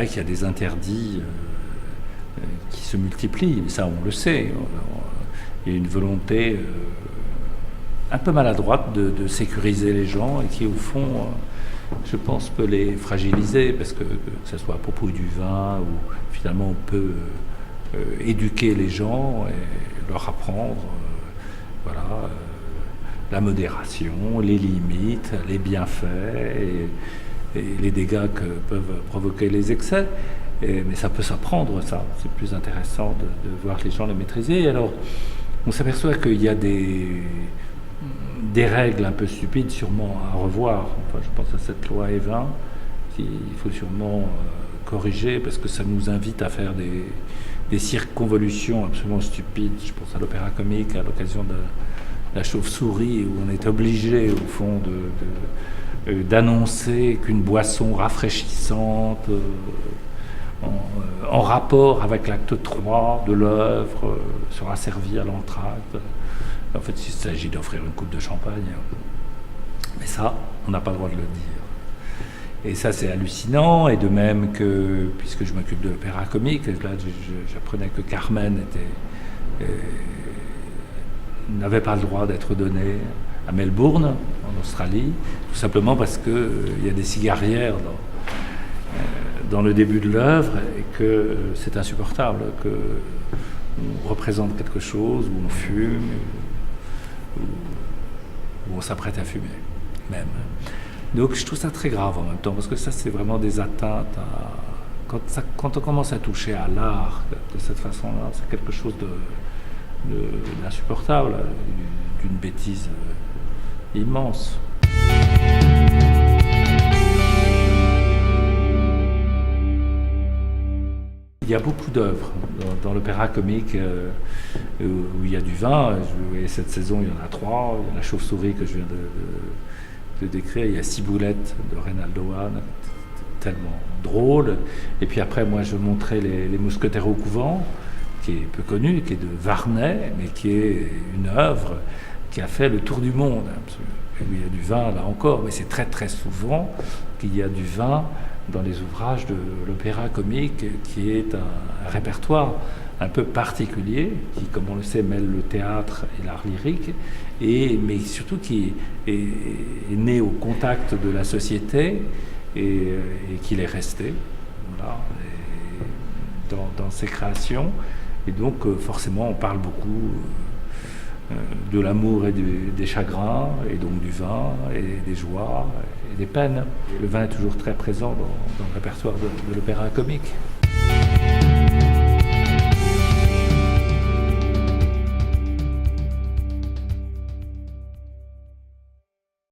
vrai qu'il y a des interdits qui se multiplient, ça on le sait. Il y a une volonté un peu maladroite de sécuriser les gens et qui au fond, je pense, peut les fragiliser parce que ce soit à propos du vin ou finalement on peut éduquer les gens et leur apprendre la modération, les limites, les bienfaits et les dégâts que peuvent provoquer les excès. Mais ça peut s'apprendre, ça. C'est plus intéressant de voir les gens les maîtriser. Alors, on s'aperçoit qu'il y a des règles un peu stupides sûrement à revoir. Enfin, je pense à cette loi E20 qu'il faut sûrement corriger parce que ça nous invite à faire des circonvolutions absolument stupides. Je pense à l'opéra comique à l'occasion de la chauve-souris où on est obligé au fond d'annoncer qu'une boisson rafraîchissante en rapport avec l'acte 3 de l'œuvre sera servie à l'entracte. En fait, il s'agit d'offrir une coupe de champagne. Mais ça, on n'a pas le droit de le dire. Et ça, c'est hallucinant. Et de même que, puisque je m'occupe de l'opéra comique, là, j'apprenais que Carmen n'avait pas le droit d'être donné à Melbourne, en Australie, tout simplement parce qu'il y a des cigarières dans le début de l'œuvre et que c'est insupportable, qu'on représente quelque chose, où on fume, où on s'apprête à fumer, même. Donc je trouve ça très grave en même temps, parce que ça c'est vraiment des atteintes à... Quand on commence à toucher à l'art de cette façon-là, c'est quelque chose d'insupportable, d'une bêtise immense. Il y a beaucoup d'œuvres dans l'opéra comique où il y a du vin. Cette saison, il y en a 3. Il y a la chauve-souris que je viens de décrire. Il y a Ciboulettes de Reynaldo Hahn, tellement drôle. Et puis après, moi, je montrais les Mousquetaires au couvent, qui est peu connu, qui est de Varney, mais qui est une œuvre qui a fait le tour du monde. Où il y a du vin, là encore, mais c'est très très souvent qu'il y a du vin dans les ouvrages de l'opéra comique, qui est un répertoire un peu particulier, qui, comme on le sait, mêle le théâtre et l'art lyrique, mais surtout qui est né au contact de la société et qu'il est resté voilà, dans ses créations. Et donc, forcément, on parle beaucoup de l'amour et des chagrins, et donc du vin, et des joies, et des peines. Le vin est toujours très présent dans le répertoire de l'opéra comique.